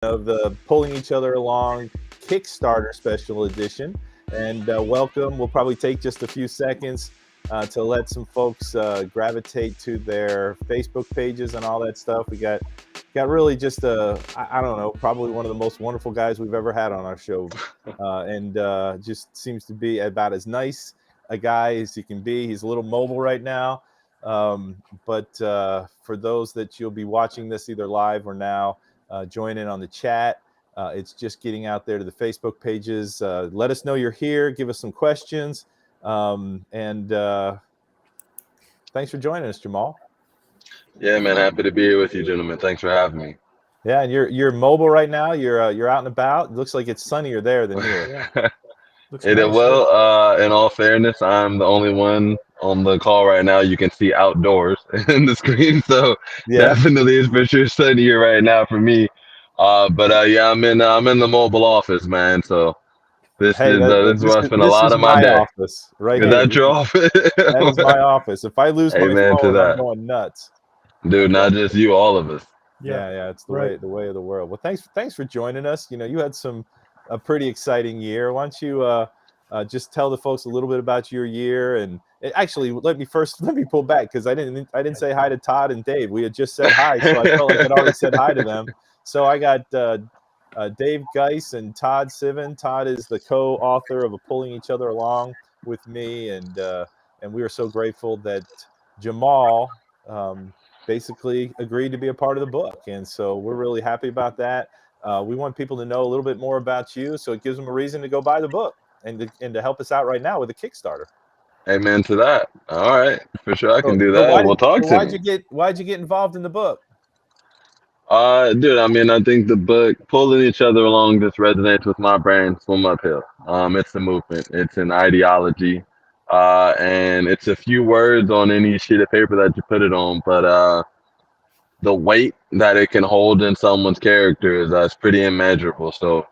of the Pulling Each Other Along Kickstarter Special Edition. And welcome. We'll probably take just a few seconds to let some folks gravitate to their Facebook pages and all that stuff. We got really just I don't know, probably one of the most wonderful guys we've ever had on our show, and just seems to be about as nice a guy as he can be. He's a little mobile right now, but for those that you'll be watching this either live or now, join in on the chat. It's just getting out there to the Facebook pages. Let us know you're here. Give us some questions. And thanks for joining us, Jamal. Yeah, man, happy to be here with you, gentlemen. Thanks for having me. Yeah, and you're mobile right now. You're out and about. It looks like it's sunnier there than here. Looks nice. In all fairness, I'm the only one on the call right now you can see outdoors in the screen, so Yeah. definitely it's for sure sunnier right now for me. But yeah, I'm in the mobile office, man. So Hey, this is where I spend a this lot is of my my day. office right Is here. that your office? That is my office. If I lose my Amen to phone, I'm that, going nuts. dude. Not just you, all of us. Yeah, it's the way of the world. Well, thanks for joining us. You had a pretty exciting year. Why don't you just tell the folks a little bit about your year? And actually, let me pull back because I didn't say hi to Todd and Dave. We had just said hi, so I felt like I'd already said hi to them. So I got Dave Geis and Todd Sivan. Todd is the co-author of Pulling Each Other Along with me, and we are so grateful that Jamal basically agreed to be a part of the book, and so we're really happy about that. We want people to know a little bit more about you, so it gives them a reason to go buy the book and to help us out right now with a Kickstarter. Amen to that. All right, for sure I So, can do so that. why Well, did talk so to me. why'd you get involved in the book? Dude, I mean, I think the book Pulling Each Other Along just resonates with my brand, Swim Uphill. It's a movement, it's an ideology, and it's a few words on any sheet of paper that you put it on, but the weight that it can hold in someone's character is pretty immeasurable. So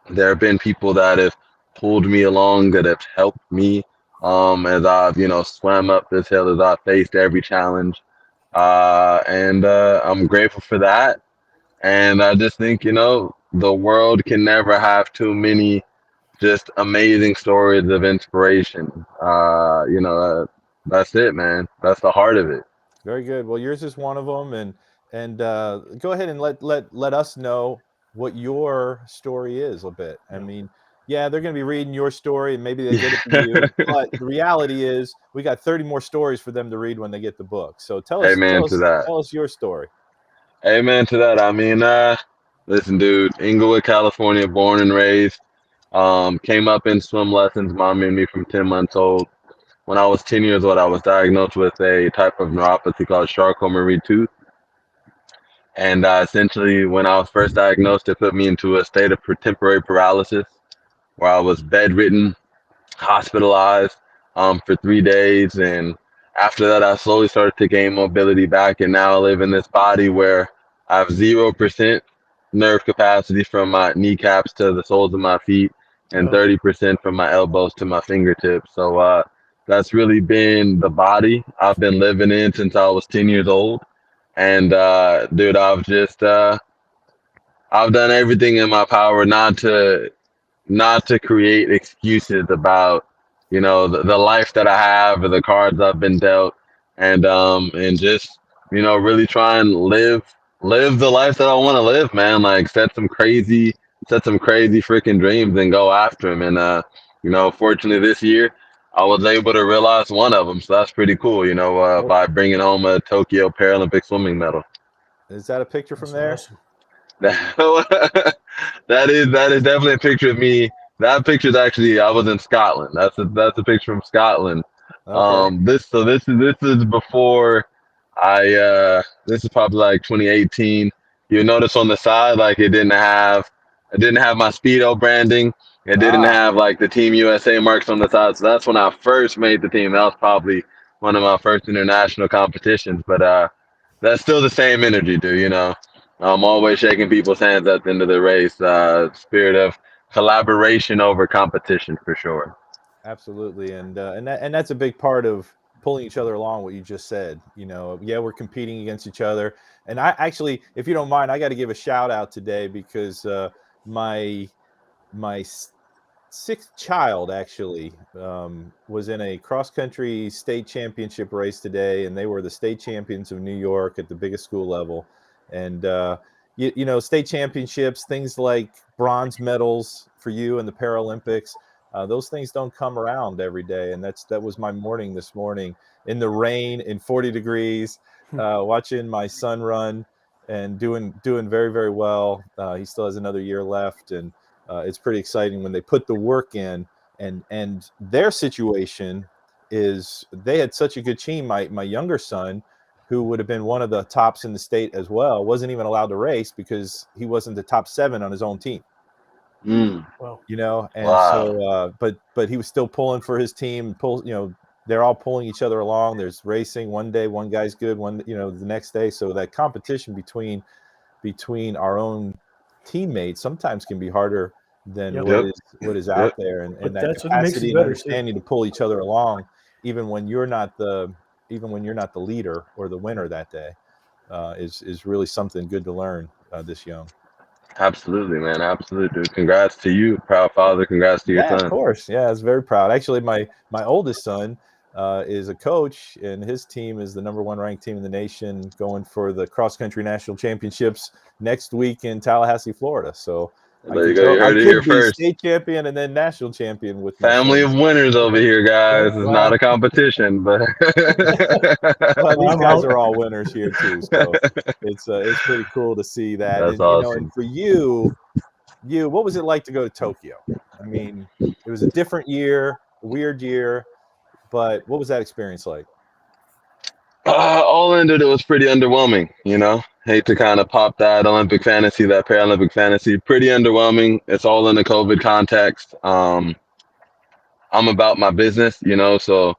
there have been people that have pulled me along, that have helped me, as I've, swam up this hill, as I've faced every challenge, and I'm grateful for that. And I just think, the world can never have too many just amazing stories of inspiration. That's it, man. That's the heart of it. Very good. Well, yours is one of them, and go ahead and let us know what your story is a bit. I mean, yeah, they're going to be reading your story, and maybe they get it from you. But the reality is, we got 30 more stories for them to read when they get the book. So Amen to that. tell us your story. Amen to that. I mean, listen, dude, Inglewood, California, born and raised. Came up in swim lessons. Mom made me from 10 months old. When I was 10 years old, I was diagnosed with a type of neuropathy called Charcot-Marie Tooth. And essentially, when I was first diagnosed, it put me into a state of temporary paralysis where I was bedridden, hospitalized for 3 days. And after that, I slowly started to gain mobility back. And now I live in this body where I have 0% nerve capacity from my kneecaps to the soles of my feet and 30% from my elbows to my fingertips. So that's really been the body I've been living in since I was 10 years old. And dude, I've done everything in my power not to create excuses about the life that I have or the cards I've been dealt, and just really try and live the life that I want to live, man. Like set some crazy freaking dreams and go after them. And fortunately this year I was able to realize one of them, so that's pretty cool. By bringing home a Tokyo Paralympic swimming medal. Is that a picture from there? Awesome. That is definitely a picture of me. That picture is actually I was in Scotland. That's a picture from Scotland. Okay. This is before this is probably like 2018. You notice on the side like it didn't have my Speedo branding. It didn't Ah, have like the Team USA marks on the side. So that's when I first made the team. That was probably one of my first international competitions. But that's still the same energy, dude. I'm always shaking people's hands at the end of the race. Spirit of collaboration over competition for sure. absolutely, and that's a big part of pulling each other along. What you just said, yeah, we're competing against each other. And I actually, if you don't mind, I got to give a shout out today because my sixth child actually was in a cross-country state championship race today, and they were the state champions of New York at the biggest school level. And state championships, things like bronze medals for you in the Paralympics, those things don't come around every day. And that was my morning this morning in the rain in 40 degrees, watching my son run and doing very, very well. He still has another year left, and it's pretty exciting when they put the work in. And their situation is they had such a good team. My younger son, who would have been one of the tops in the state as well, wasn't even allowed to race because he wasn't the top 7 on his own team. Wow. And so but he was still pulling for his team. They're all pulling each other along. There's racing one day, one guy's good, one the next day. So that competition between our own teammates sometimes can be harder than what is out there, and that capacity and understanding to pull each other along, even when you're not the leader or the winner that day, is really something good to learn this young. Absolutely, man. Absolutely. Congrats to you, proud father. Congrats to your son. Of course. Yeah, I was very proud. Actually, my oldest son is a coach, and his team is the #1 ranked team in the nation, going for the cross country national championships next week in Tallahassee, Florida. So there you go. You heard it here first. State champion and then national champion with family of winners over here, guys. It's not a competition, but well, these guys are all winners here too. So it's pretty cool to see that. That's awesome. And for you, what was it like to go to Tokyo? I mean, it was a different year, a weird year, but what was that experience like? All ended, it was pretty underwhelming, Hate to kind of pop that Olympic fantasy, that Paralympic fantasy. Pretty underwhelming. It's all in the COVID context. I'm about my business, so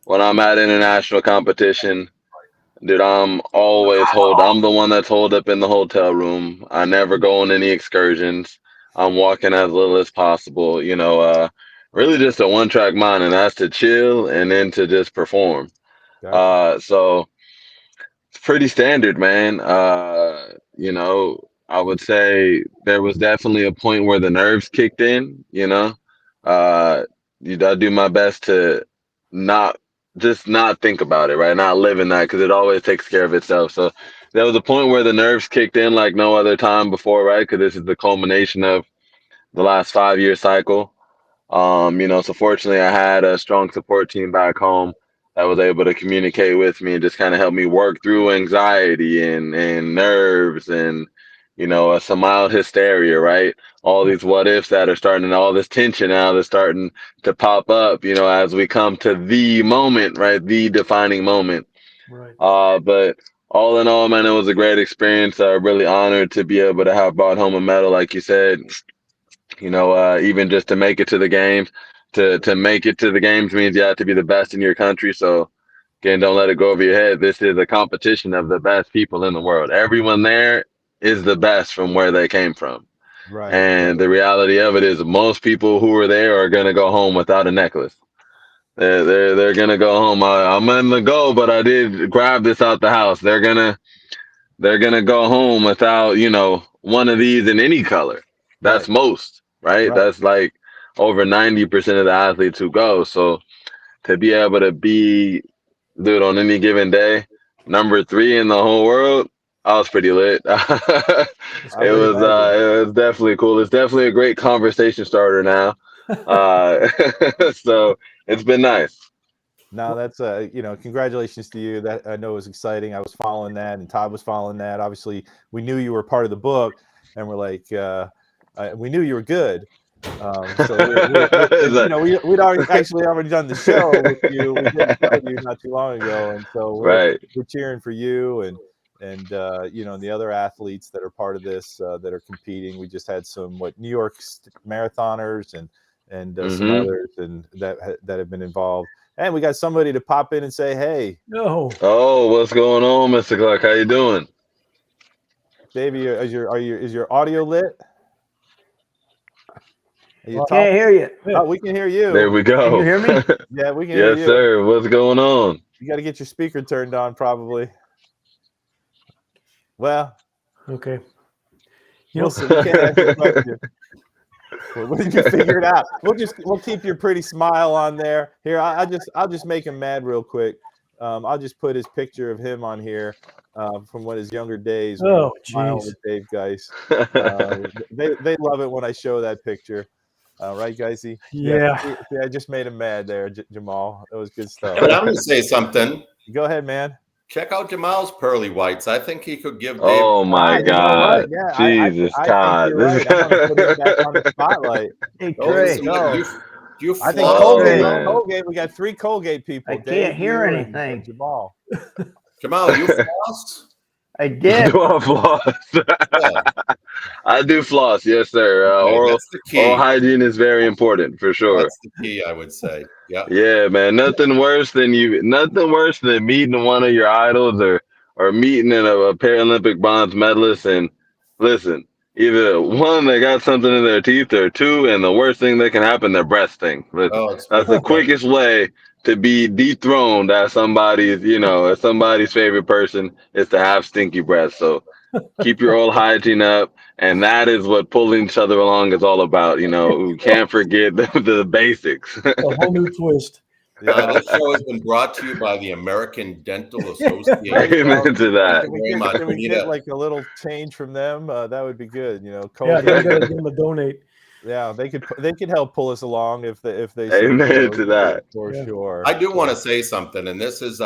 when I'm at international competition, dude, I'm the one that's holed up in the hotel room. I never go on any excursions. I'm walking as little as possible, really just a one-track mind, and that's to chill and then to just perform. Gotcha. So it's pretty standard, man. I would say there was definitely a point where the nerves kicked in, I do my best to not think about it, right? Not live in that, because it always takes care of itself. So there was a point where the nerves kicked in like no other time before, right? Because this is the culmination of the last 5-year cycle. So fortunately I had a strong support team back home that was able to communicate with me and just kind of help me work through anxiety and nerves and, some mild hysteria, right? All these what ifs that are starting, all this tension now that's starting to pop up, as we come to the moment, right? The defining moment. Right. But all in all, man, it was a great experience. Really honored to be able to have brought home a medal, like you said. Even just to make it to the games, to make it to the games means you have to be the best in your country. So again, don't let it go over your head. This is a competition of the best people in the world. Everyone there is the best from where they came from. Right. And the reality of it is most people who are there are going to go home without a necklace. They're going to go home. I'm in the go, but I did grab this out the house. They're going to go home without, one of these in any color. That's most, right? That's like over 90% of the athletes who go. So to be able to be, dude, on any given day, #3 in the whole world, I was pretty lit. It was definitely cool. It's definitely a great conversation starter now. So it's been nice. No, that's congratulations to you. That I know was exciting. I was following that, and Todd was following that. Obviously, we knew you were part of the book, and we're like, we knew you were good. So we'd already done the show with you. We did the show with you not too long ago, and so we're cheering for you and the other athletes that are part of this that are competing. We just had some New York marathoners and some others and that have been involved. And we got somebody to pop in and say, "Hey." Oh, what's going on, Mr. Clark? How you doing? Davey, is your audio lit? Can't hear you. Oh, we can hear you. There we go. Can you hear me? Yeah, we can hear you. Yes, sir. What's going on? You got to get your speaker turned on, probably. Well, Okay. We'll see. You can't answer the question. Well, you can figure it out. We'll keep your pretty smile on there. Here, I'll just make him mad real quick. I'll just put his picture of him on here from one of his younger days. Oh, smiling jeez. with Dave Geis. They love it when I show that picture. Right, Geisy? Yeah. See, I just made him mad there, Jamal. It was good stuff. But I'm going to say something. Go ahead, man. Check out Jamal's pearly whites. I think he could give Dave. Oh my God! Yeah, Jesus, I Todd. think you're right. I'm gonna put him back on the spotlight. Hey, Oh, Trey. listen, you I think flawed Trey. Colgate. We got 3 Colgate people. I Dave, can't hear you, and anything. Jamal. Jamal, you floss? I did. Do I floss? Yeah. I do floss, yes, sir. Okay, that's the key. Oral hygiene is very important for sure. That's the key, I would say. Yeah. Yeah, man. Nothing worse than meeting one of your idols or meeting a Paralympic bronze medalist and listen, either one, they got something in their teeth, or two, and the worst thing that can happen, their breast stink. Listen, Oh, it's that's the quickest way to be dethroned as somebody's favorite person is to have stinky breath. So keep your oral hygiene up. And that is what pulling each other along is all about. We can't forget the basics. A whole new twist. This show has been brought to you by the American Dental Association. Amen to that. Can we get like a little change from them? That would be good. Yeah, Colgate. they gotta give them a donate. Yeah, they could help pull us along if they Amen to that. for sure. I do want to say something, and this is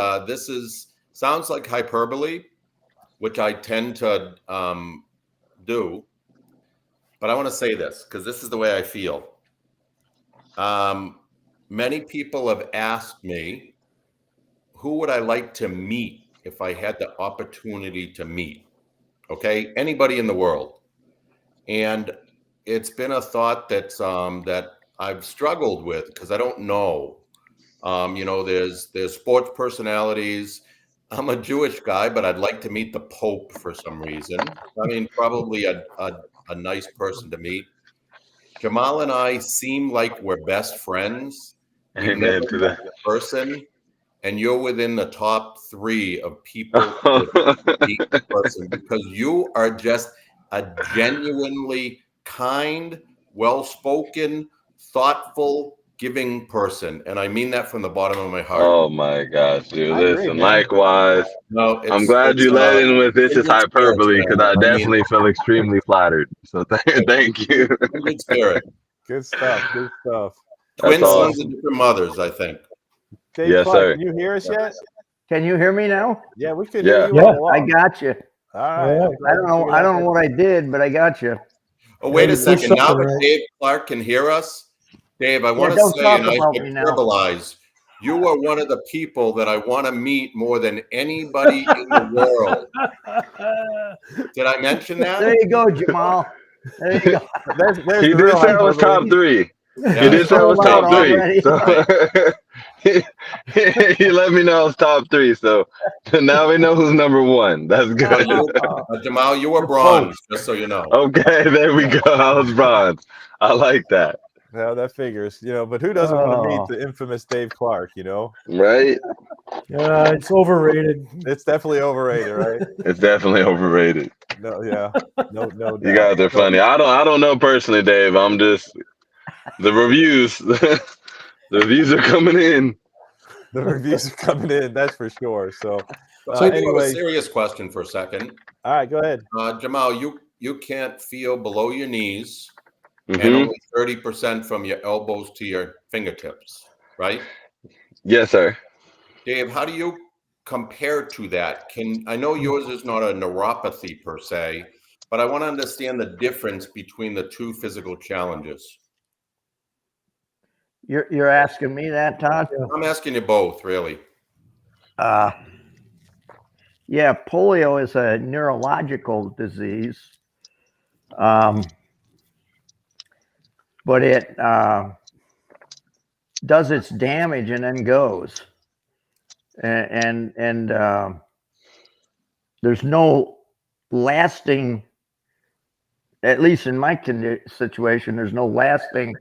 sounds like hyperbole, which I tend to do, but I want to say this because this is the way I feel. Many people have asked me, who would I like to meet if I had the opportunity to meet? Okay, anybody in the world, and it's been a thought that I've struggled with because I don't know. There's sports personalities. I'm a Jewish guy, but I'd like to meet the Pope for some reason. I mean, probably a nice person to meet. Jamal and I seem like we're best friends. Amen to that. Person, and you're within the top 3 of people to meet the person because you are just a genuinely kind, well-spoken, thoughtful, giving person, and I mean that from the bottom of my heart. Oh my gosh, dude! Listen, man. likewise. No, I'm glad you led in with this is hyperbole because I definitely feel extremely flattered. So thank you. Good spirit. Good stuff. Good stuff. Twin That's sons awesome. and different mothers, I think. Dave Yes, Clark, sir. Can you hear us yet? Can you hear me now? Yeah, we could Yeah. hear you. Yeah. all I along. got you. All right. Yeah. I don't know what I did, but I got you. Oh, wait Yeah, a you second. pushed Now something, that right? Dave Clark can hear us, Dave, I want to don't say, talk and I about me now. hyperbolize, you are one of the people that I want to meet more than anybody in the world. Did I mention There that? you go, Jamal. There you go. There's He the did real say it was top hyperbole. 3. Yeah. He did say it was Sold top out 3. already. So he let me know it was top 3. So now we know who's number 1. That's good. Jamal, you were bronze, just so you know. Okay, there we go. I was bronze. I like that. Yeah, that figures. But who doesn't want to meet Oh. the infamous Dave Clark? Right? Yeah, it's overrated. It's definitely overrated, right? It's definitely overrated. No, yeah, no doubt. You guys are funny. I don't know personally, Dave. I'm just the reviews. The reviews are coming in. The reviews are coming in. That's for sure. So, So I do have anyway, a serious question for a second. all right, go ahead. Jamal, you can't feel below your knees and Mhm. only 30% from your elbows to your fingertips, right? Yes, sir. Dave, how do you compare to that? I know yours is not a neuropathy per se, but I want to understand the difference between the 2 physical challenges. You're asking me that, Todd? I'm asking you both, really. Yeah, polio is a neurological disease, but it does its damage and then goes, and there's no lasting. At least in my situation, there's no lasting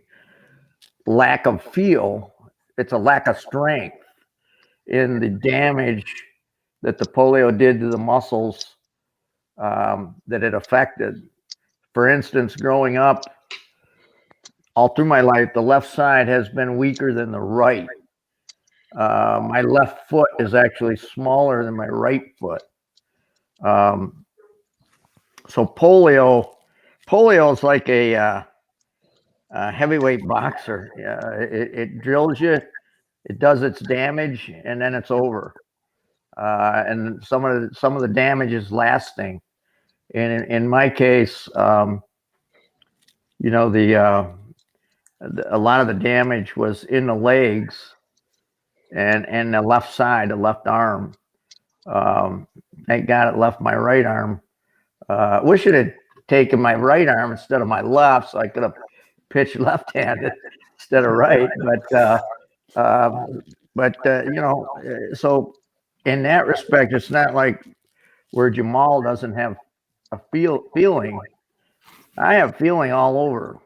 lack of feel. It's a lack of strength. in the damage that the polio did to the muscles that it affected. For instance, growing up, all through my life, the left side has been weaker than the right. My left foot is actually smaller than my right foot. So polio is like a heavyweight boxer. It drills you, it does its damage, and then it's over. And some of the damage is lasting. And in my case, you know, a lot of the damage was in the legs and the left side, the left arm. Thank God it left my right arm. Wish it had taken my right arm instead of my left, so I could have pitched left-handed instead of right. But you know, so in that respect, it's not like where Jamal doesn't have a feeling. I have feeling all over.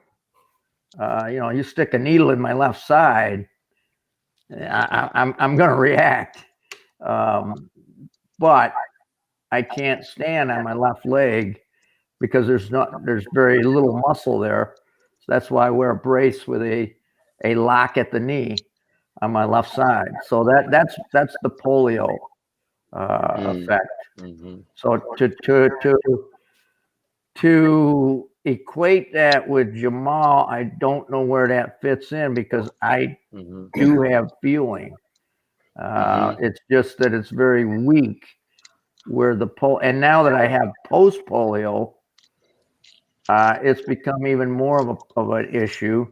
You know, you stick a needle in my left side, I'm going to react. But I can't stand on my left leg because there's very little muscle there. So that's why I wear a brace with a lock at the knee on my left side. So that's the polio effect. Mm-hmm. So to equate that with Jamal, I don't know where that fits in because I do have feeling. It's just that it's very weak. Where and now that I have post polio, it's become even more of an issue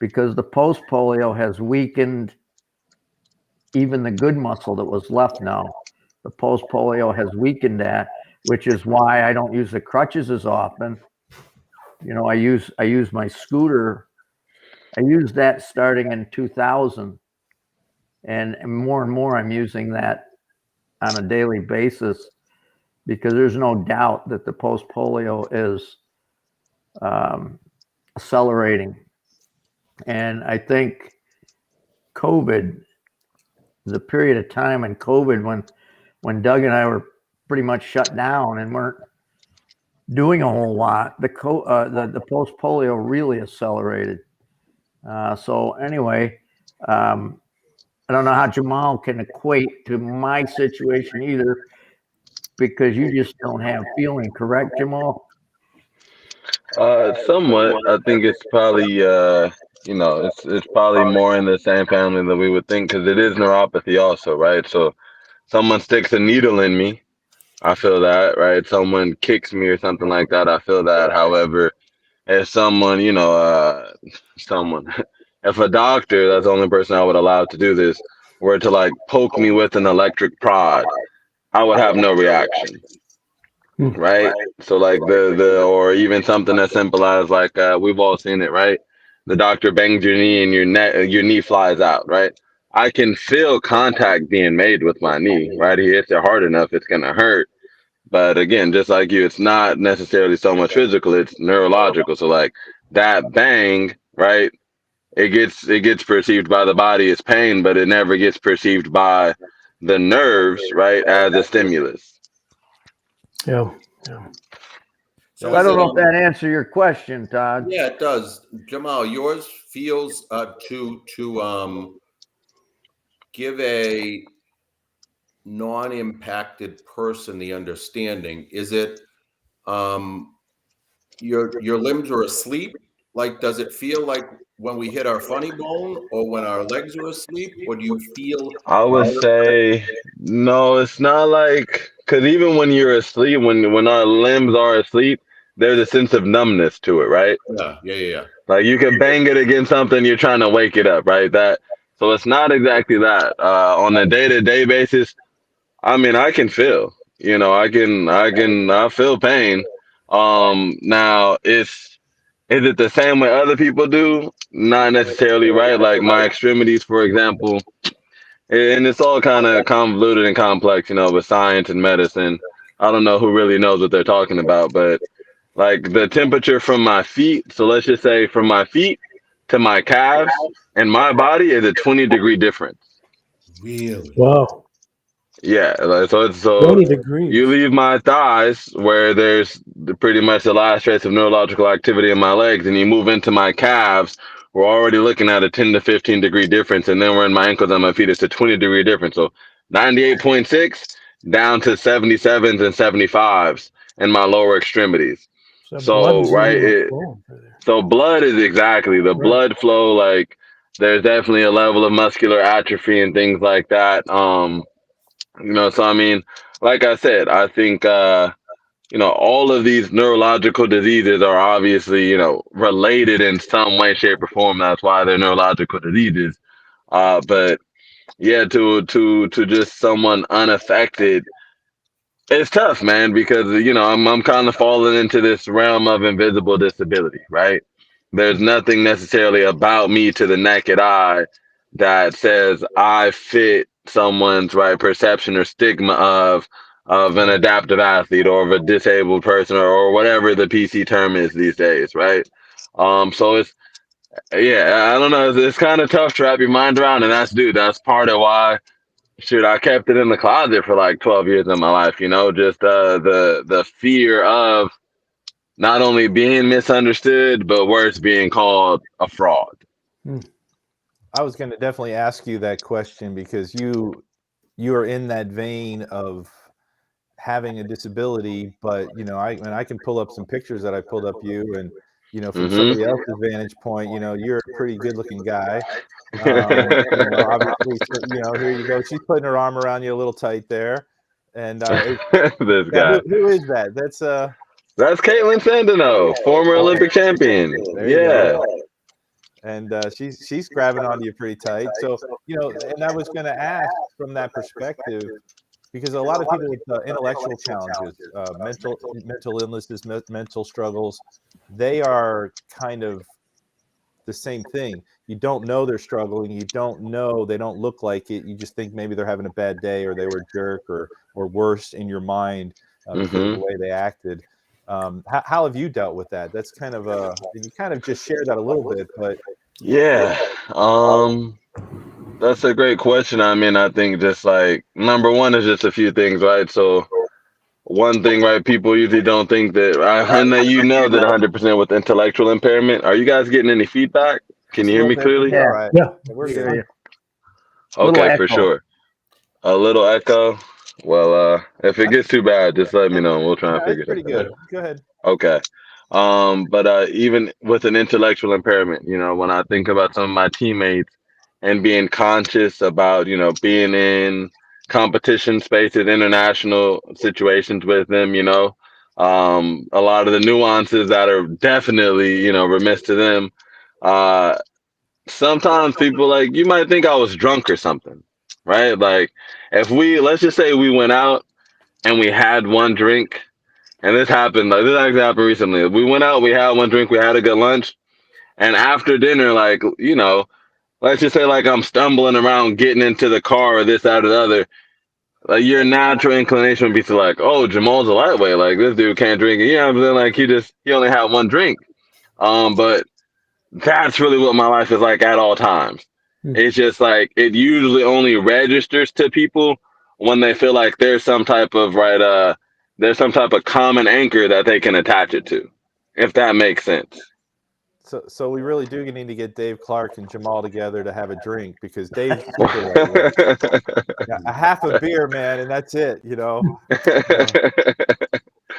because the post polio has weakened even the good muscle that was left now. The post polio has weakened that, which is why I don't use the crutches as often. You know, I use my scooter. I used that starting in 2000, and more I'm using that on a daily basis because there's no doubt that the post polio is accelerating. And I think COVID, the period of time in COVID when Doug and I were pretty much shut down and weren't doing a whole lot, the post polio really accelerated. So anyway, I don't know how Jamal can equate to my situation either, because you just don't have feeling, correct, Jamal? Somewhat. I think it's probably you know, it's probably more in the same family than we would think because it is neuropathy also, right? So someone sticks a needle in me, I feel that, right? Someone kicks me or something like that, I feel that. However, if someone, you know, if a doctor, that's the only person I would allow to do this, were to like poke me with an electric prod, I would have no reaction. Right. So like or even something as simple as like we've all seen it, right? The doctor bangs your knee and your knee flies out, right? I can feel contact being made with my knee, right? He hits it hard enough, it's gonna hurt. But again, just like you, it's not necessarily so much physical, it's neurological. So like that bang, right? It gets perceived by the body as pain, but it never gets perceived by the nerves, right, as a stimulus. Yeah. So I don't know if that answers your question, Todd. Yeah, it does. Jamal, yours feels to give a non-impacted person the understanding. Is it your limbs are asleep? Like, does it feel like when we hit our funny bone or when our legs are asleep, or do you feel? I would say no, it's not like because even when you're asleep, when our limbs are asleep, there's a sense of numbness to it, right? Yeah. Like you can bang it against something, you're trying to wake it up, right? So it's not exactly that. On a day-to-day basis, I mean, I can feel, you know, I feel pain. Now is it the same way other people do? Not necessarily, right? Like my extremities, for example, and it's all kind of convoluted and complex, you know, with science and medicine. I don't know who really knows what they're talking about, but like the temperature from my feet, so let's just say from my feet to my calves and my body is a 20-degree difference. Really? Wow. Yeah, like, so 20 degrees. you leave my thighs where there's pretty much the last trace of neurological activity in my legs, and you move into my calves. We're already looking at a 10 to 15 degree difference, and then we're in my ankles and my feet. It's a 20-degree difference. So 98.6 down to 77s and 75s in my lower extremities. So blood So isn't right, even flowing through there. so blood is exactly the Right. blood flow. Like there's definitely a level of muscular atrophy and things like that. So I mean, like I said, I think all of these neurological diseases are obviously, related in some way, shape, or form. That's why they're neurological diseases. But yeah, to just someone unaffected, it's tough, man, because I'm kind of falling into this realm of invisible disability, right? There's nothing necessarily about me to the naked eye that says I fit someone's right perception or stigma of an adaptive athlete or of a disabled person or whatever the PC term is these days, right? So it's yeah, I don't know, it's kind of tough to wrap your mind around, and that's part of why. Shoot, I kept it in the closet for like 12 years of my life, just the fear of not only being misunderstood, but worse, being called a fraud. I was going to definitely ask you that question because you are in that vein of having a disability, but I can pull up some pictures that I pulled up you, and from somebody else's vantage point, you're a pretty good looking guy. Obviously, so, here you go. She's putting her arm around you a little tight there, and This guy. who is that? That's Caitlin Sandino, former Olympic champion. There you Yeah. go. And she's grabbing onto you pretty tight. So and I was going to ask from that perspective, because a lot of people with intellectual challenges, mental illnesses, mental struggles, they are kind of the same thing. You don't know they're struggling. You don't know, they don't look like it. You just think maybe they're having a bad day, or they were a jerk, or worse in your mind because of the way they acted. How have you dealt with that? That's kind of you kind of just shared that a little bit, but Yeah. That's a great question. I mean, I think just like number one is just a few things, right? So one thing, right? People usually don't think that, and that that 100% with intellectual impairment. Are you guys getting any feedback? Can just you a hear little me bit. clearly? Yeah. All right. Yeah. We're Hear good. you. Okay, for echo. sure. A little echo. Well, if it gets too bad, just let me know and we'll try and No, figure it's pretty something out. good. Go ahead. Okay. But even with an intellectual impairment, when I think about some of my teammates and being conscious about, being in competition spaces, international situations with them, a lot of the nuances that are definitely, remiss to them. Sometimes people like, you might think I was drunk or something, right? Like let's just say we went out and we had one drink, and this happened, like this actually happened recently. We went out, we had one drink, we had a good lunch, and after dinner, like, let's just say like I'm stumbling around getting into the car or this, that, or the other. Like your natural inclination would be to like, oh, Jamal's a lightweight, like this dude can't drink. You know what I'm saying? Like he only had one drink. But that's really what my life is like at all times. It's just like it usually only registers to people when they feel like there's some type of there's some type of common anchor that they can attach it to, if that makes sense. So we really do need to get Dave Clark and Jamal together to have a drink, because Dave's super lightweight. Yeah, a half a beer, man, and that's it.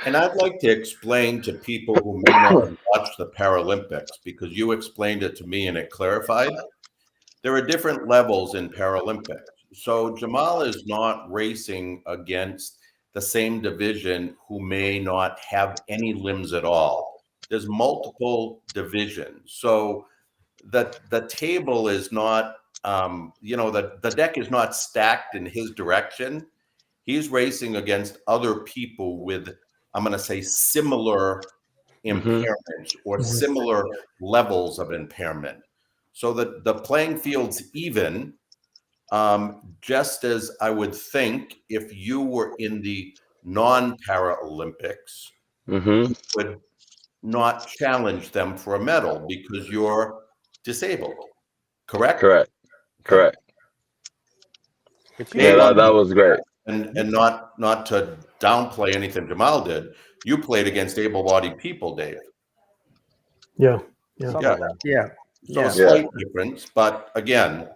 And I'd like to explain to people who may not have watched the Paralympics, because you explained it to me and it clarified. There are different levels in Paralympics. So Jamal is not racing against the same division who may not have any limbs at all. There's multiple divisions. So the table is not, the deck is not stacked in his direction. He's racing against other people with, I'm going to say, similar impairments or similar levels of impairment. So that the playing field's even, just as I would think if you were in the non-Paralympics, you would not challenge them for a medal because you're disabled. Correct? Correct. Okay. Correct. But Yeah, that was great. And not to downplay anything Jamal did. You played against able-bodied people, Dave. Yeah. some Yeah. of them. Yeah. So Yeah. a slight difference, but again,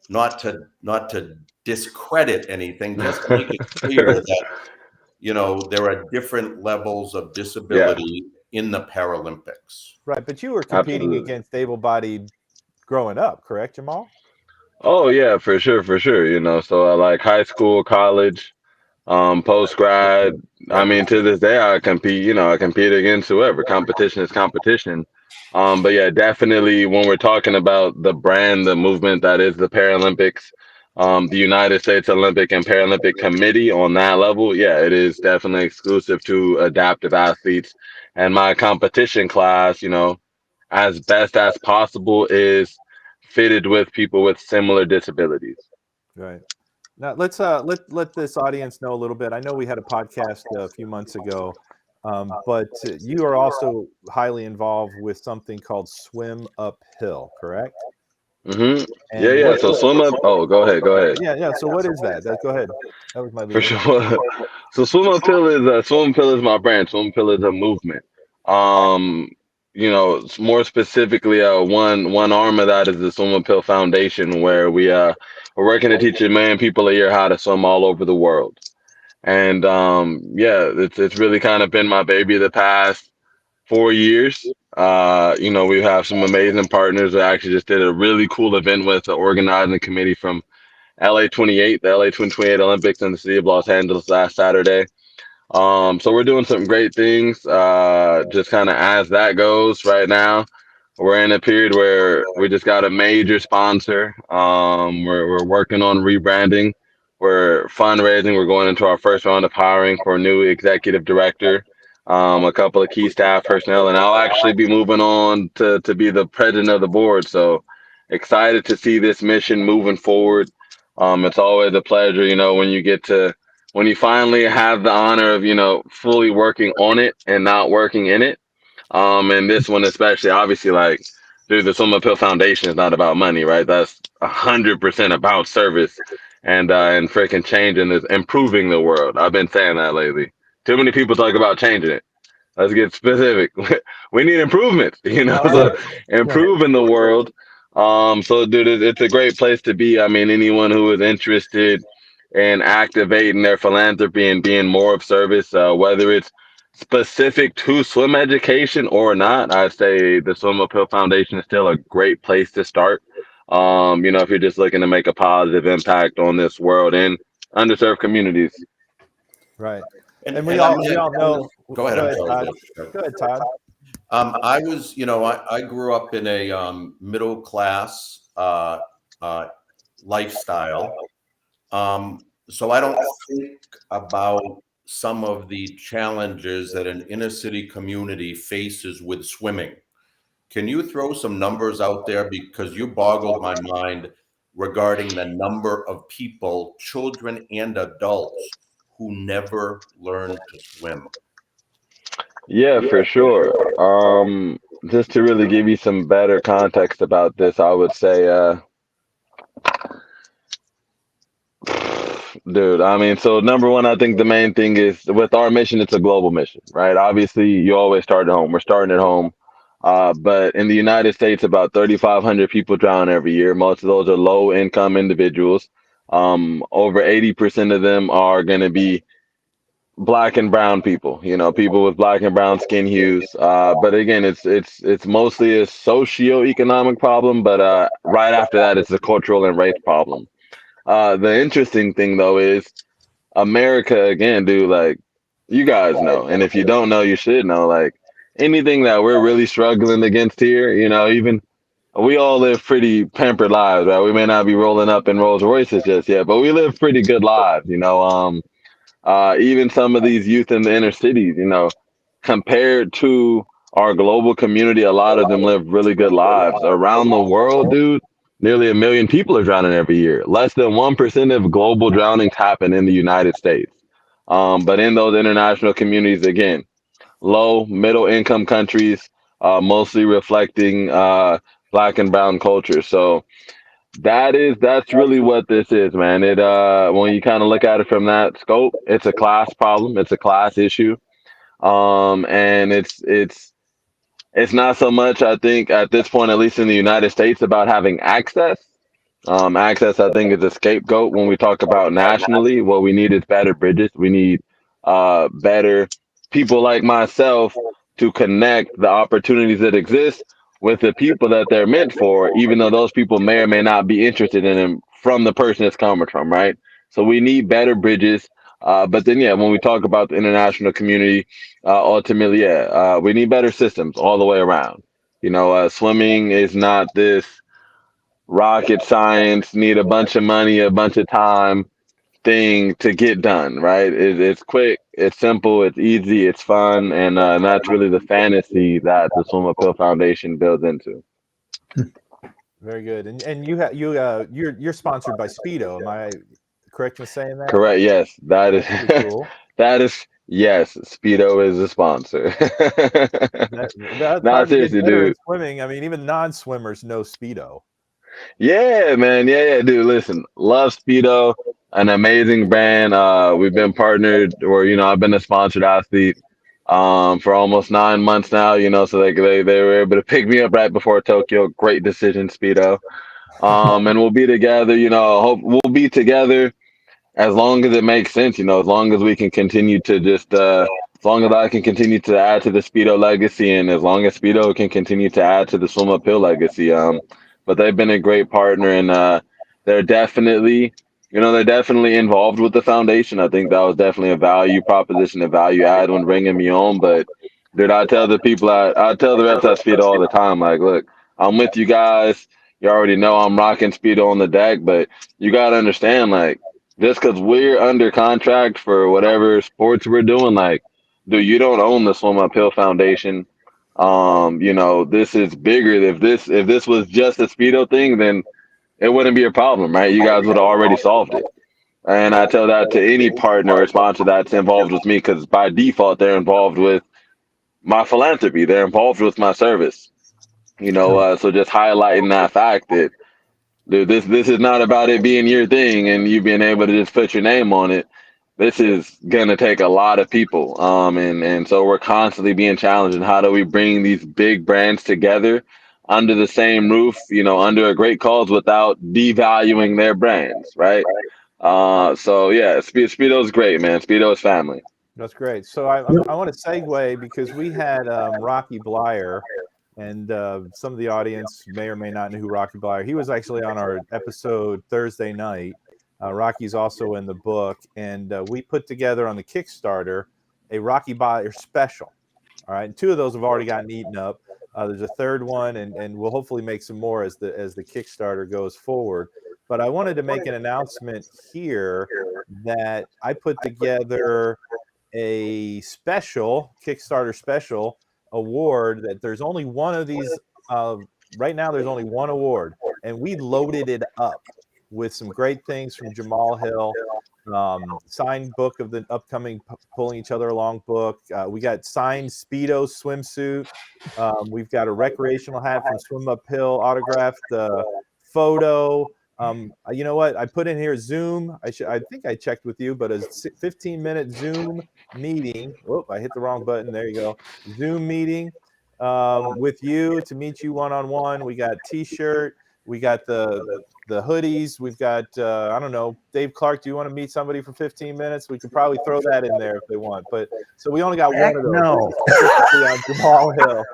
not to discredit anything, just to make it clear that there are different levels of disability in the Paralympics. Right, but you were competing Absolutely. against able-bodied growing up, correct, Jamal? Oh yeah, for sure, for sure. So like high school, college, post grad. I Yep. mean, to this day, I compete. I compete against whoever. Competition is competition. But yeah, definitely when we're talking about the brand, the movement that is the Paralympics, the United States Olympic and Paralympic Committee on that level, yeah, it is definitely exclusive to adaptive athletes. And my competition class, as best as possible, is fitted with people with similar disabilities. Right. Now let this audience know a little bit. I know we had a podcast a few months ago, but you are also highly involved with something called Swim Uphill, correct? Mm-hmm. Yeah, And yeah. So swim up. Oh, go ahead, go ahead. yeah. So what is that? Go ahead. That was my For lead. sure. So swim uphill is my brand. Swim uphill is a movement. Um, more specifically, one arm of that is the Swim Uphill Foundation, where we're working to teach a million people a year how to swim all over the world. And yeah, it's really kind of been my baby the past 4 years. We have some amazing partners. I actually just did a really cool event with the organizing committee from LA 28, the LA 2028 Olympics in the city of Los Angeles last Saturday. So we're doing some great things. Just kind of as that goes right now, we're in a period where we just got a major sponsor. We're working on rebranding. We're fundraising. We're going into our first round of hiring for a new executive director, a couple of key staff personnel, and I'll actually be moving on to be the president of the board. So excited to see this mission moving forward. It's always a pleasure, when you finally have the honor of, fully working on it and not working in it. And this one especially, obviously, like, dude, the Swim Uphill Foundation is not about money, right? That's 100% about service and freaking changing this, improving the world. I've been saying that lately. Too many people talk about changing it. Let's get specific. We need improvements, All so right. improving the world. So dude, it's a great place to be. I mean, anyone who is interested in activating their philanthropy and being more of service, whether it's specific to swim education or not, I'd say the Swim Uphill Foundation is still a great place to start. If you're just looking to make a positive impact on this world and underserved communities. Right. And, And and we I all might- know. Go ahead. I'm sorry, Todd. Dave. Go ahead, Todd. I was, I grew up in a middle class lifestyle. So I don't think about some of the challenges that an inner city community faces with swimming. Can you throw some numbers out there? Because you boggled my mind regarding the number of people, children and adults, who never learn to swim. Yeah, for sure. Just to really give you some better context about this, I would say, dude, I mean, so number one, I think the main thing is with our mission, it's a global mission, right? Obviously, you always start at home. We're starting at home. But in the United States, about 3,500 people drown every year. Most of those are low income individuals. Over 80% of them are going to be black and brown people, people with black and brown skin hues. But again, it's mostly a socio-economic problem. But right after that, it's a cultural and race problem. The interesting thing though is America again, dude. Like, you guys know, and if you don't know, you should know. Like, anything that we're really struggling against here, even we all live pretty pampered lives, right? We may not be rolling up in Rolls Royces just yet, but we live pretty good lives, even some of these youth in the inner cities, compared to our global community, a lot of them live really good lives. Around the world, dude, nearly 1 million people are drowning every year. Less than 1% of global drownings happen in the United States. But in those international communities, again, low, middle income countries, mostly reflecting black and brown culture. So That's really what this is, man. It when you kind of look at it from that scope, it's a class problem, it's a class issue. And it's not so much, I think, at this point, at least in the United States, about having access. Access, I think, is a scapegoat when we talk about nationally. What we need is better bridges. We need better people like myself to connect the opportunities that exist with the people that they're meant for, even though those people may or may not be interested in them from the person it's coming from, right? So we need better bridges. But then, yeah, when we talk about the international community, ultimately, yeah, we need better systems all the way around. Swimming is not this rocket science, need a bunch of money, a bunch of time thing to get done, right? It's quick, it's simple, it's easy, it's fun, and that's really the fantasy that the Swim Uphill Foundation builds into. Very good. And you're sponsored by Speedo. Am I correct in saying that? Correct. Yes, that is That's pretty cool. that is yes. Speedo is a sponsor. That's Nah, hard to get seriously, better in dude. swimming. I mean, even non-swimmers know Speedo. Yeah, man. Yeah, dude. Listen, love Speedo, an amazing brand. We've been partnered, or I've been a sponsored athlete for almost 9 months now. So they were able to pick me up right before Tokyo. Great decision, Speedo. And we'll be together. Hope we'll be together as long as it makes sense. As long as we can continue to just as long as I can continue to add to the Speedo legacy, and as long as Speedo can continue to add to the Swim Uphill legacy. But they've been a great partner, and they're definitely they're definitely involved with the foundation. I think that was definitely a value proposition, a value add when bringing me on. But dude, I tell the people, I tell the reps at Speedo all the time, like, look, I'm with you guys. You already know I'm rocking Speedo on the deck, but you gotta understand, like, just because we're under contract for whatever sports we're doing, like, dude, you don't own the Swim Uphill Foundation. This is bigger. If this was just a Speedo thing, then it wouldn't be a problem, right? You guys would have already solved it. And I tell that to any partner or sponsor that's involved with me, because by default they're involved with my philanthropy. They're involved with my service. So just highlighting that fact that, dude, this is not about it being your thing and you being able to just put your name on it. This is gonna take a lot of people. And so we're constantly being challenged in how do we bring these big brands together under the same roof, under a great cause without devaluing their brands, right? So yeah, Speedo's great, man. Speedo's family. That's great. So I want to segue because we had Rocky Blyer, and some of the audience may or may not know who Rocky Blyer. He was actually on our episode Thursday night. Rocky's also in the book, and we put together on the Kickstarter a Rocky Blyer special. All right, and 2 of those have already gotten eaten up. There's a third one, and we'll hopefully make some more as the Kickstarter goes forward. But I wanted to make an announcement here that I put together a special Kickstarter special award. That there's only one of these right now. There's only one award, and we loaded it up with some great things from Jamal Hill. Signed book of the upcoming Pulling Each Other Along book. We got signed Speedo swimsuit. We've got a recreational hat from Swim Uphill, autographed photo. You know what? I put in here Zoom. I think I checked with you, but a 15-minute Zoom meeting. Whoop! I hit the wrong button. There you go. Zoom meeting with you to meet you one-on-one. We got T-shirt. We got the hoodies. We've got I don't know, Dave Clark. Do you want to meet somebody for 15 minutes? We could probably throw that in there if they want. But so we only got one of those. No. Specifically on Jamal Hill.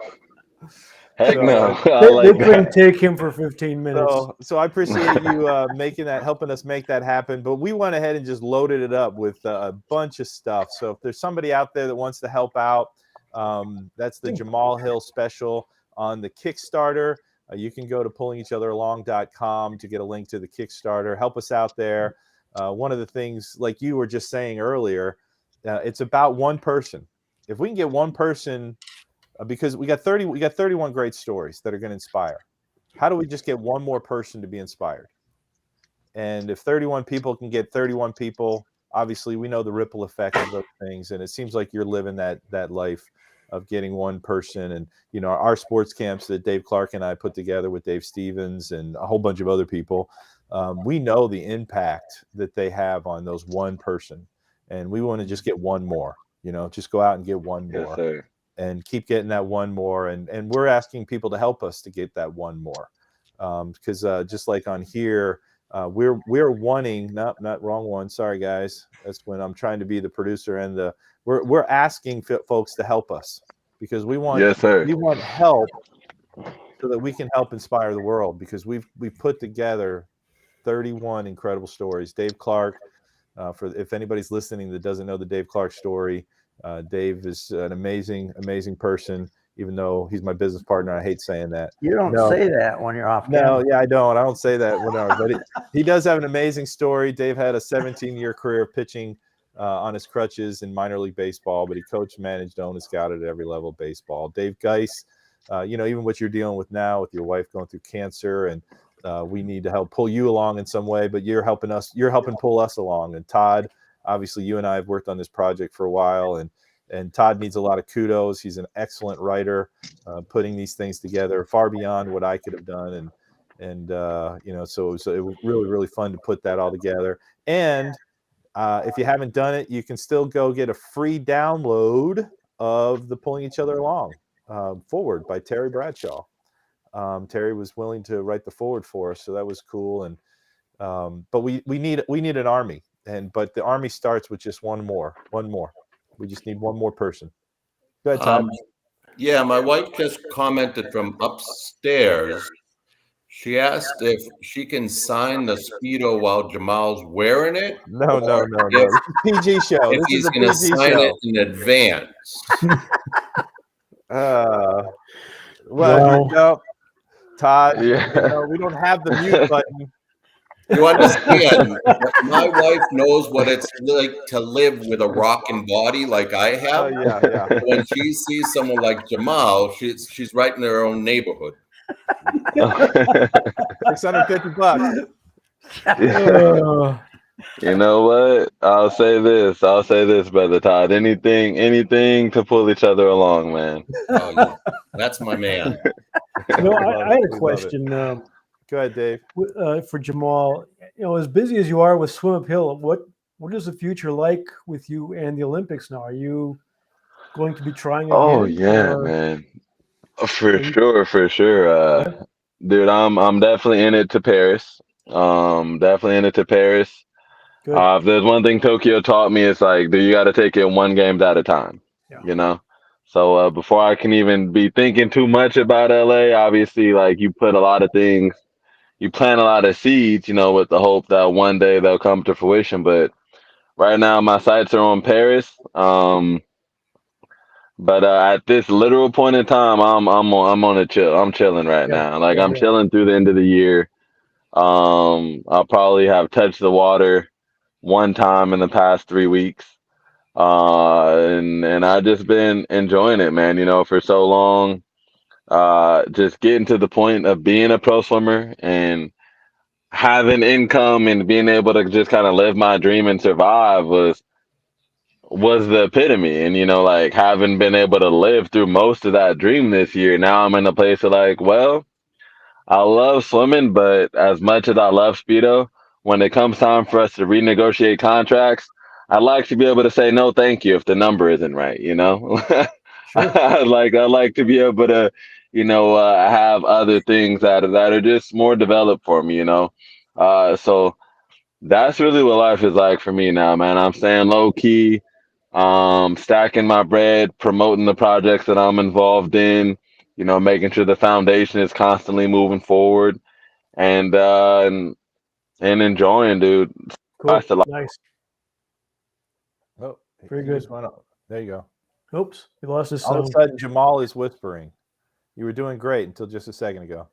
Heck So, no. I They like couldn't that. take him for 15 minutes. So I appreciate you helping us make that happen. But we went ahead and just loaded it up with a bunch of stuff. So if there's somebody out there that wants to help out, that's the Jamal Hill special on the Kickstarter. You can go to pullingeachotheralong.com to get a link to the Kickstarter. Help us out there. One of the things, like you were just saying earlier, it's about one person. If we can get one person, because we got 31 great stories that are going to inspire. How do we just get one more person to be inspired? And if 31 people can get 31 people, obviously we know the ripple effect of those things. And it seems like you're living that life of getting one person. And, you know, our sports camps that Dave Clark and I put together with Dave Stevens and a whole bunch of other people, we know the impact that they have on those one person. And we want to just get one more, you know, just go out and get one more. Yes, sir. And keep getting that one more. And we're asking people to help us to get that one more. Because just like on here, we're wanting, not wrong one. Sorry, guys. That's when I'm trying to be the producer and we're asking folks to help us because we want help so that we can help inspire the world, because we've put together 31 incredible stories. Dave Clark, for if anybody's listening that doesn't know the Dave Clark story, Dave is an amazing person. Even though he's my business partner, I hate saying that. You don't say that when you're off camera. camera. Yeah, I don't say that but he does have an amazing story. Dave had a 17-year career pitching on his crutches in minor league baseball, but he coached, managed, owned, and scouted at every level of baseball. Dave Geis, you know, even what you're dealing with now with your wife going through cancer, and we need to help pull you along in some way, but you're helping pull us along. And Todd, obviously you and I have worked on this project for a while, and Todd needs a lot of kudos. He's an excellent writer, putting these things together far beyond what I could have done. And you know, so it was really fun to put that all together. And if you haven't done it, you can still go get a free download of the Pulling Each Other Along forward by Terry Bradshaw. Terry was willing to write the forward for us, so that was cool. And but we need an army, but the army starts with just one more. We just need one more person. Go ahead, Todd. Yeah, my wife just commented from upstairs. She asked if she can sign the Speedo while Jamal's wearing it. No. PG show. If he's going to sign it in advance. No, Todd. Yeah. You know, we don't have the mute button. You understand? My wife knows what it's like to live with a rocking body like I have. Yeah. When she sees someone like Jamal, she's right in her own neighborhood. $650. You know what? I'll say this, brother Todd. Anything to pull each other along, man. Oh, yeah. That's my man. No, I had a question. Go ahead, Dave. For Jamal, you know, as busy as you are with Swim Uphill, what is the future like with you and the Olympics now? Are you going to be trying again? Oh yeah, man. For sure. Dude, I'm definitely in it to Paris. Good. If there's one thing Tokyo taught me, it's like, dude, you got to take it one game at a time. Yeah. You know. So before I can even be thinking too much about LA, obviously, like, you put a lot of things. You plant a lot of seeds, you know, with the hope that one day they'll come to fruition. But right now, my sights are on Paris. But at this literal point in time, I'm on a chill. I'm chilling right now. Like, I'm chilling through the end of the year. I'll probably have touched the water one time in the past 3 weeks. And I just been enjoying it, man. You know, for so long. Just getting to the point of being a pro swimmer and having income and being able to just kind of live my dream and survive was the epitome. And, you know, like, having been able to live through most of that dream this year, now I'm in a place of like, well, I love swimming, but as much as I love Speedo, when it comes time for us to renegotiate contracts, I'd like to be able to say no thank you if the number isn't right, you know? Sure. I'd like to be able to, you know, have other things that are just more developed for me, you know. So that's really what life is like for me now, man. I'm staying low key, stacking my bread, promoting the projects that I'm involved in, you know, making sure the foundation is constantly moving forward, and enjoying, dude. Cool. Nice. Oh, very good. There you go. Oops, we lost his sound. All of a sudden, Jamal is whispering. You were doing great until just a second ago.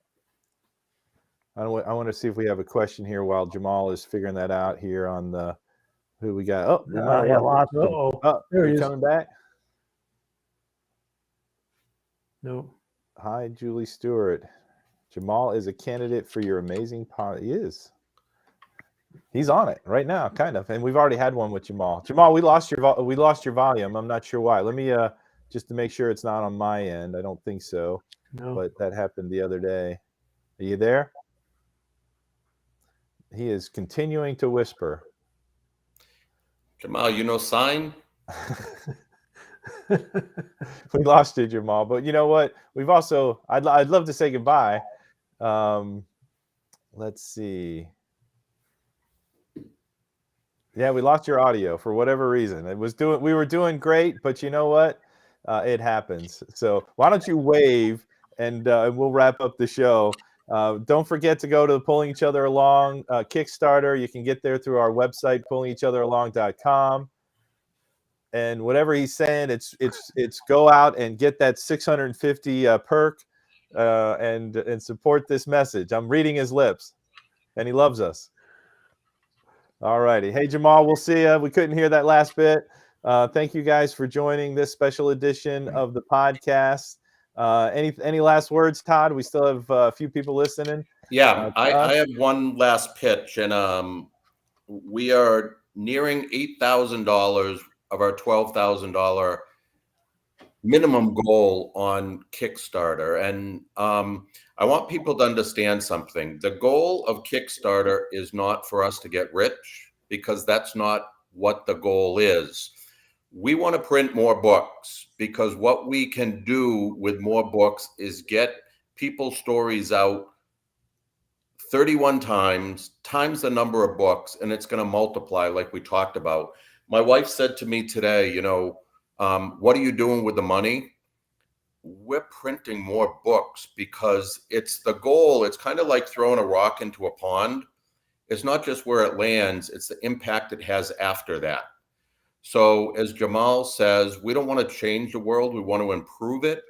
I want to see if we have a question here while Jamal is figuring that out here on the who we got. Oh, there he is. Coming back. No. Hi, Julie Stewart. Jamal is a candidate for your amazing pod. He is. He's on it right now, kind of, and we've already had one with Jamal. Jamal, we lost your volume. I'm not sure why. Let me just to make sure it's not on my end. I don't think so, No. but that happened the other day. Are you there? He is continuing to whisper. Jamal, you know sign? We lost you, Jamal. But you know what? We've also, I'd love to say goodbye. Let's see. Yeah, we lost your audio for whatever reason. We were doing great, but you know what? It happens. So why don't you wave and we'll wrap up the show. Don't forget to go to the Pulling Each Other Along Kickstarter. You can get there through our website, pullingeachatheralong.com. And whatever he's saying, it's go out and get that 650 perk and support this message. I'm reading his lips, and he loves us. All righty. Hey, Jamal, we'll see you. We couldn't hear that last bit. Thank you guys for joining this special edition of the podcast. Any last words, Todd? We still have a few people listening. Yeah, I have one last pitch, and we are nearing $8,000 of our $12,000 minimum goal on Kickstarter. And I want people to understand something. The goal of Kickstarter is not for us to get rich, because that's not what the goal is. We want to print more books, because what we can do with more books is get people's stories out 31 times the number of books, and it's going to multiply like we talked about. My wife said to me today, you know, what are you doing with the money? We're printing more books, because it's the goal. It's kind of like throwing a rock into a pond. It's not just where it lands, it's the impact it has after that. So as Jamal says, we don't want to change the world, we want to improve it.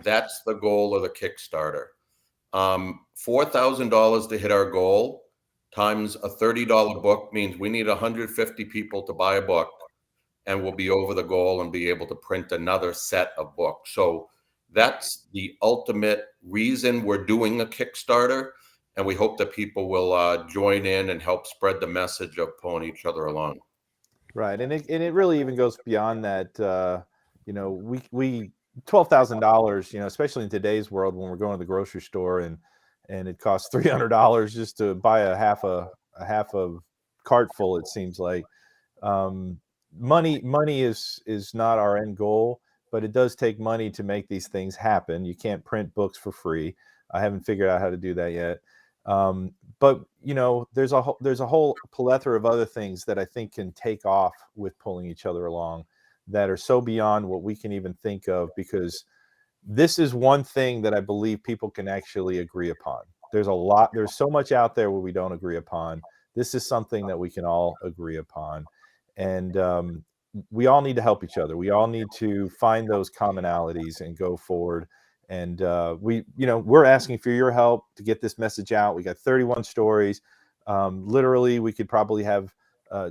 That's the goal of the Kickstarter. $4,000 to hit our goal times a $30 book means we need 150 people to buy a book, and we'll be over the goal and be able to print another set of books. So that's the ultimate reason we're doing a Kickstarter, and we hope that people will join in and help spread the message of pulling each other along. Right, and it really even goes beyond that. You know, we $12,000. You know, especially in today's world when we're going to the grocery store and it costs $300 just to buy a half of cart full. It seems like money is not our end goal, but it does take money to make these things happen. You can't print books for free. I haven't figured out how to do that yet. But you know, there's a whole plethora of other things that I think can take off with pulling each other along that are so beyond what we can even think of, because this is one thing that I believe people can actually agree upon. There's so much out there where we don't agree upon. This is something that we can all agree upon. And we all need to help each other. We all need to find those commonalities and go forward. And we're asking for your help to get this message out. We got 31 stories. Literally, we could probably have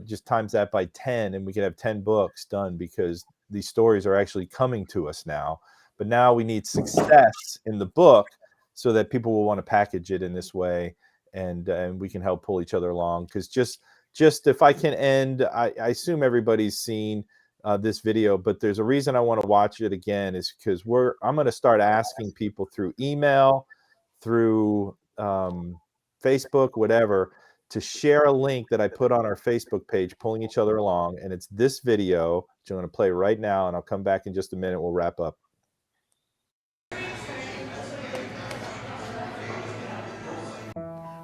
just times that by 10, and we could have 10 books done, because these stories are actually coming to us now. But now we need success in the book so that people will want to package it in this way, and we can help pull each other along. Because just if I can end, I assume everybody's seen this video, but there's a reason I want to watch it again, is because I'm going to start asking people through email, through Facebook, whatever, to share a link that I put on our Facebook page, Pulling Each Other Along, and it's this video, which I'm going to play right now, and I'll come back in just a minute. We'll wrap up.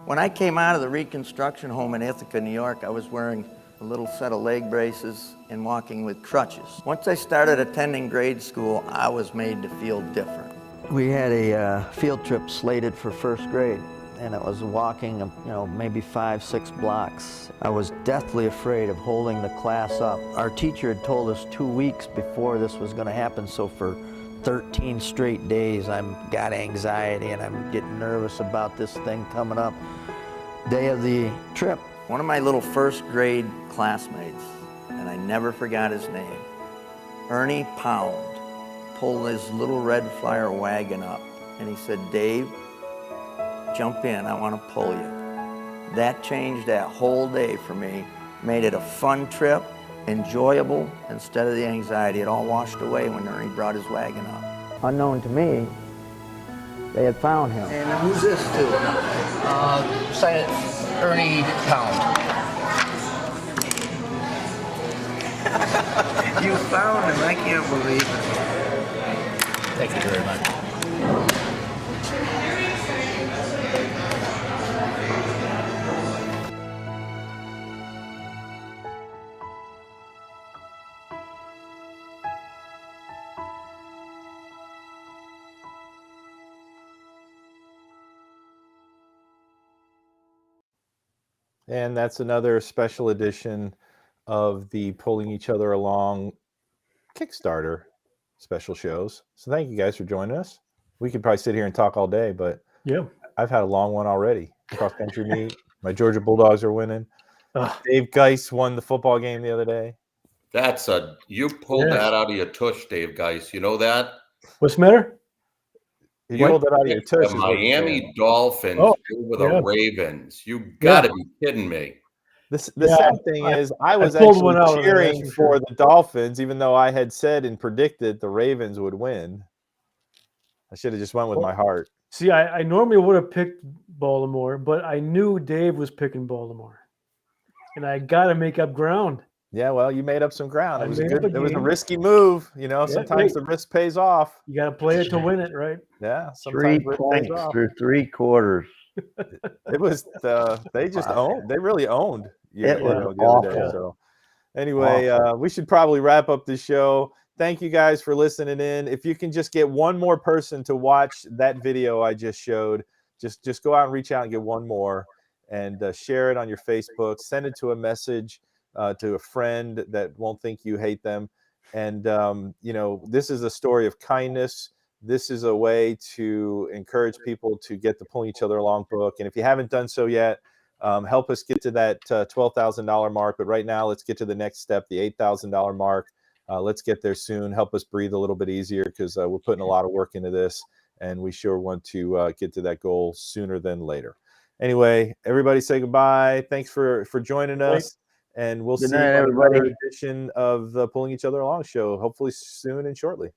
When I came out of the reconstruction home in Ithaca, New York, I was wearing a little set of leg braces and walking with crutches. Once I started attending grade school, I was made to feel different. We had a field trip slated for first grade, and it was walking, maybe 5-6 blocks. I was deathly afraid of holding the class up. Our teacher had told us 2 weeks before this was going to happen, so for 13 straight days I've got anxiety and I'm getting nervous about this thing coming up. Day of the trip, one of my little first grade classmates, and I never forgot his name, Ernie Pound, pulled his little red flyer wagon up and he said, "Dave, jump in, I want to pull you." That changed that whole day for me, made it a fun trip, enjoyable instead of the anxiety. It all washed away when Ernie brought his wagon up. Unknown to me, they had found him. And who's this to? Ernie Pound. You found him. I can't believe it. Thank you very much. And that's another special edition of the Pulling Each Other Along Kickstarter special shows. So thank you guys for joining us. We could probably sit here and talk all day, but Yeah. I've had a long one already. Cross country meet. My Georgia Bulldogs are winning. Dave Geis won the football game the other day. You pulled that out of your tush, Dave Geis. You know that? What's the matter? You pulled that out of your tush. The Miami Dolphins over the Ravens. You got to be kidding me. The sad thing is, I was actually cheering for the Dolphins, even though I had said and predicted the Ravens would win. I should have just went with my heart. See, I normally would have picked Baltimore, but I knew Dave was picking Baltimore, and I got to make up ground. Yeah, well, you made up some ground. It was a risky move. You know, sometimes the risk pays off. You got to play it to win it, right? Yeah, sometimes 3 points through 3 quarters. It was they just owned. They really owned. It was the other day. So anyway, we should probably wrap up this show. Thank you guys for listening in. If you can just get one more person to watch that video I just showed, just go out and reach out and get one more, and share it on your Facebook. Send it to a message to a friend that won't think you hate them. And you know, this is a story of kindness. This is a way to encourage people to get the Pulling Each Other Along book. And if you haven't done so yet, help us get to that $12,000 mark. But right now, let's get to the next step, the $8,000 mark. Let's get there soon. Help us breathe a little bit easier, because we're putting a lot of work into this, and we sure want to get to that goal sooner than later. Anyway, everybody say goodbye. Thanks for joining us, and we'll see you on another edition of the Pulling Each Other Along show, hopefully soon and shortly.